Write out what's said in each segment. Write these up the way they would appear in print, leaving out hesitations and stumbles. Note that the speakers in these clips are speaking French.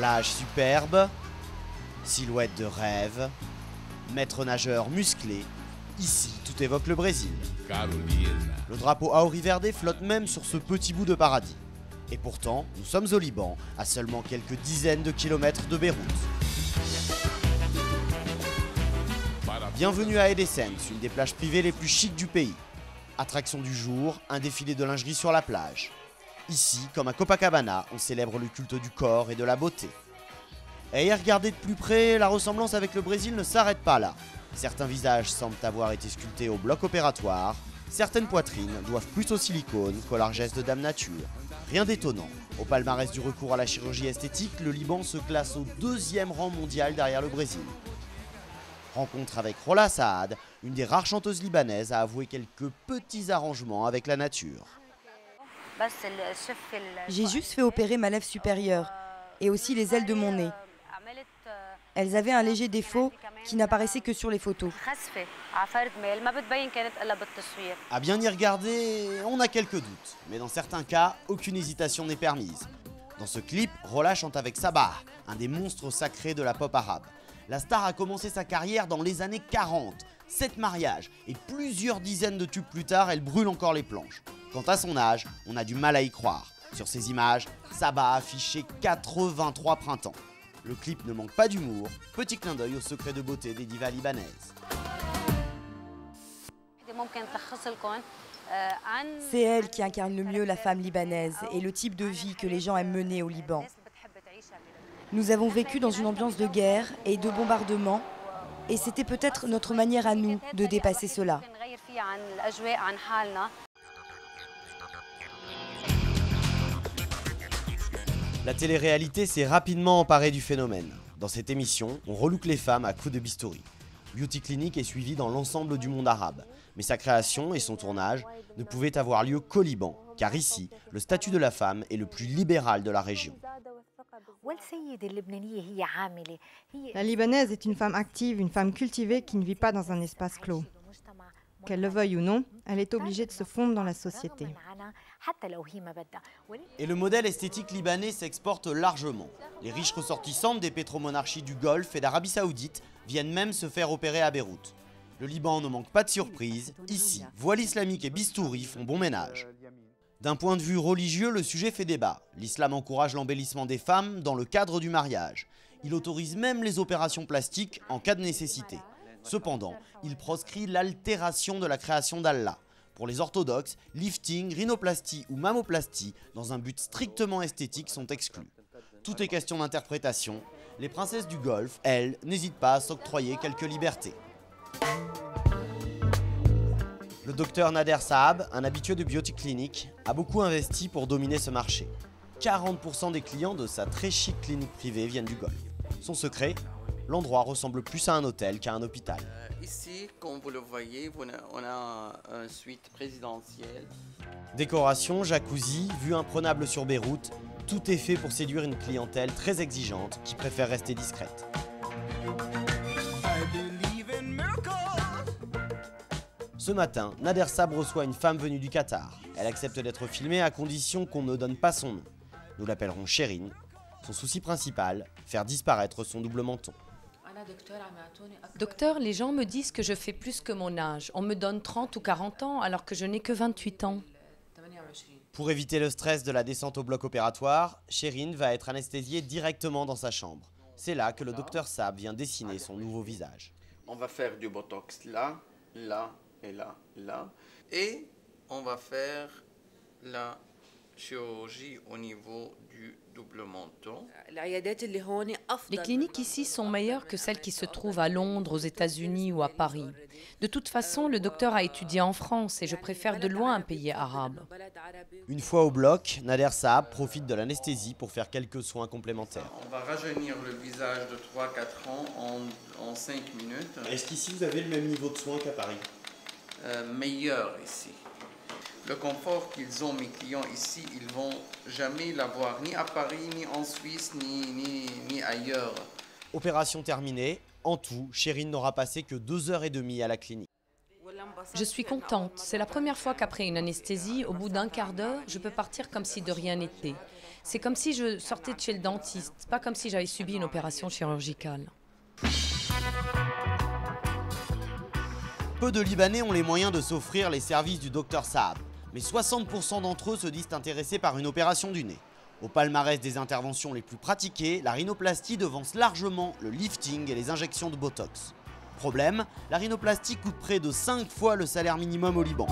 Plage superbe, silhouette de rêve, maître nageur musclé, ici tout évoque le Brésil. Le drapeau Auriverde flotte même sur ce petit bout de paradis. Et pourtant, nous sommes au Liban, à seulement quelques dizaines de kilomètres de Beyrouth. Bienvenue à Edessence, une des plages privées les plus chics du pays. Attraction du jour, un défilé de lingerie sur la plage. Ici, comme à Copacabana, on célèbre le culte du corps et de la beauté. Et à regarder de plus près, la ressemblance avec le Brésil ne s'arrête pas là. Certains visages semblent avoir été sculptés au bloc opératoire, certaines poitrines doivent plus au silicone qu'aux largesses de Dame Nature. Rien d'étonnant. Au palmarès du recours à la chirurgie esthétique, le Liban se classe au 2e rang mondial derrière le Brésil. Rencontre avec Rola Saad, une des rares chanteuses libanaises à avouer quelques petits arrangements avec la nature. J'ai juste fait opérer ma lèvre supérieure et aussi les ailes de mon nez. Elles avaient un léger défaut qui n'apparaissait que sur les photos. À bien y regarder, on a quelques doutes, mais dans certains cas, aucune hésitation n'est permise. Dans ce clip, Rola chante avec Sabah, un des monstres sacrés de la pop arabe. La star a commencé sa carrière dans les années 40, 7 mariages et plusieurs dizaines de tubes plus tard, elle brûle encore les planches. Quant à son âge, on a du mal à y croire. Sur ces images, Sabah a affiché 83 printemps. Le clip ne manque pas d'humour, petit clin d'œil au secret de beauté des divas libanaises. C'est elle qui incarne le mieux la femme libanaise et le type de vie que les gens aiment mener au Liban. Nous avons vécu dans une ambiance de guerre et de bombardement, et c'était peut-être notre manière à nous de dépasser cela. La télé-réalité s'est rapidement emparée du phénomène. Dans cette émission, on relook les femmes à coups de bistouri. Beauty Clinic est suivi dans l'ensemble du monde arabe, mais sa création et son tournage ne pouvaient avoir lieu qu'au Liban, car ici, le statut de la femme est le plus libéral de la région. La Libanaise est une femme active, une femme cultivée qui ne vit pas dans un espace clos. Qu'elle le veuille ou non, elle est obligée de se fondre dans la société. Et le modèle esthétique libanais s'exporte largement. Les riches ressortissantes des pétromonarchies du Golfe et d'Arabie Saoudite viennent même se faire opérer à Beyrouth. Le Liban ne manque pas de surprises. Ici, voile islamique et bistouri font bon ménage. D'un point de vue religieux, le sujet fait débat. L'islam encourage l'embellissement des femmes dans le cadre du mariage. Il autorise même les opérations plastiques en cas de nécessité. Cependant, il proscrit l'altération de la création d'Allah. Pour les orthodoxes, lifting, rhinoplastie ou mammoplastie, dans un but strictement esthétique, sont exclus. Tout est question d'interprétation. Les princesses du Golfe, elles, n'hésitent pas à s'octroyer quelques libertés. Le docteur Nader Saab, un habitué de Beauty Clinic, a beaucoup investi pour dominer ce marché. 40% des clients de sa très chic clinique privée viennent du Golfe. Son secret ? L'endroit ressemble plus à un hôtel qu'à un hôpital. Ici, comme vous le voyez, on a une suite présidentielle. Décoration, jacuzzi, vue imprenable sur Beyrouth, tout est fait pour séduire une clientèle très exigeante qui préfère rester discrète. Ce matin, Nader Saab reçoit une femme venue du Qatar. Elle accepte d'être filmée à condition qu'on ne donne pas son nom. Nous l'appellerons Chérine. Son souci principal, faire disparaître son double menton. Docteur, les gens me disent que je fais plus que mon âge. On me donne 30 ou 40 ans alors que je n'ai que 28 ans. Pour éviter le stress de la descente au bloc opératoire, Chérine va être anesthésiée directement dans sa chambre. C'est là que le docteur Saab vient dessiner son nouveau visage. On va faire du botox là, là et là, là. Et on va faire la chirurgie au niveau du double menton. Les cliniques ici sont meilleures que celles qui se trouvent à Londres, aux États-Unis ou à Paris. De toute façon, le docteur a étudié en France et je préfère de loin un pays arabe. Une fois au bloc, Nader Saab profite de l'anesthésie pour faire quelques soins complémentaires. On va rajeunir le visage de 3-4 ans en 5 minutes. Est-ce qu'ici vous avez le même niveau de soins qu'à Paris ? Meilleur ici. Le confort qu'ils ont, mes clients ici, ils vont jamais l'avoir, ni à Paris, ni en Suisse, ni ailleurs. Opération terminée. En tout, Chérine n'aura passé que 2h30 à la clinique. Je suis contente. C'est la première fois qu'après une anesthésie, au bout d'un quart d'heure, je peux partir comme si de rien n'était. C'est comme si je sortais de chez le dentiste, pas comme si j'avais subi une opération chirurgicale. Peu de Libanais ont les moyens de s'offrir les services du Dr Saab, mais 60% d'entre eux se disent intéressés par une opération du nez. Au palmarès des interventions les plus pratiquées, la rhinoplastie devance largement le lifting et les injections de Botox. Problème, la rhinoplastie coûte près de 5 fois le salaire minimum au Liban.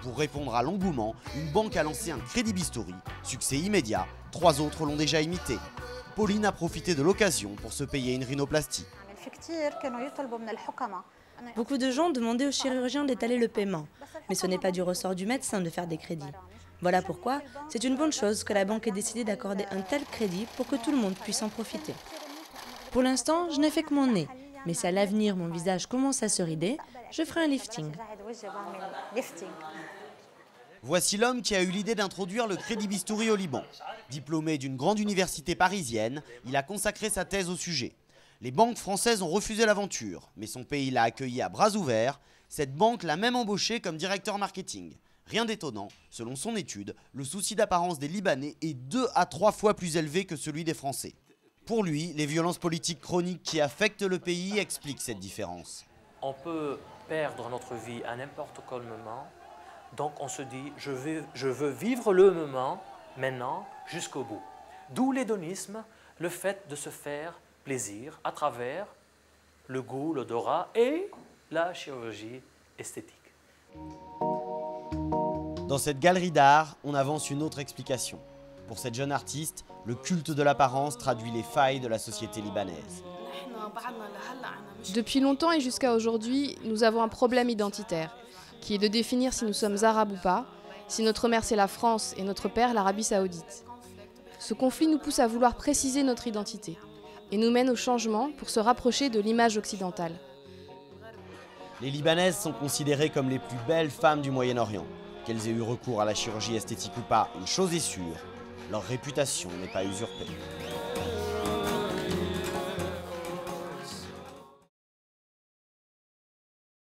Pour répondre à l'engouement, une banque a lancé un crédit bistouri. Succès immédiat, 3 autres l'ont déjà imité. Pauline a profité de l'occasion pour se payer une rhinoplastie. Beaucoup de gens demandaient aux chirurgiens d'étaler le paiement, mais ce n'est pas du ressort du médecin de faire des crédits. Voilà pourquoi c'est une bonne chose que la banque ait décidé d'accorder un tel crédit pour que tout le monde puisse en profiter. Pour l'instant, je n'ai fait que mon nez, mais si à l'avenir mon visage commence à se rider, je ferai un lifting. Voici l'homme qui a eu l'idée d'introduire le crédit bistouri au Liban. Diplômé d'une grande université parisienne, il a consacré sa thèse au sujet. Les banques françaises ont refusé l'aventure, mais son pays l'a accueilli à bras ouverts. Cette banque l'a même embauché comme directeur marketing. Rien d'étonnant, selon son étude, le souci d'apparence des Libanais est 2 à 3 fois plus élevé que celui des Français. Pour lui, les violences politiques chroniques qui affectent le pays expliquent cette différence. On peut perdre notre vie à n'importe quel moment, donc on se dit je veux vivre le moment maintenant jusqu'au bout. D'où l'hédonisme, le fait de se faire plaisir à travers le goût, l'odorat et la chirurgie esthétique. Dans cette galerie d'art, on avance une autre explication. Pour cette jeune artiste, le culte de l'apparence traduit les failles de la société libanaise. Depuis longtemps et jusqu'à aujourd'hui, nous avons un problème identitaire, qui est de définir si nous sommes arabes ou pas, si notre mère c'est la France et notre père l'Arabie Saoudite. Ce conflit nous pousse à vouloir préciser notre identité et nous mène au changement pour se rapprocher de l'image occidentale. Les Libanaises sont considérées comme les plus belles femmes du Moyen-Orient. Qu'elles aient eu recours à la chirurgie esthétique ou pas, une chose est sûre, leur réputation n'est pas usurpée.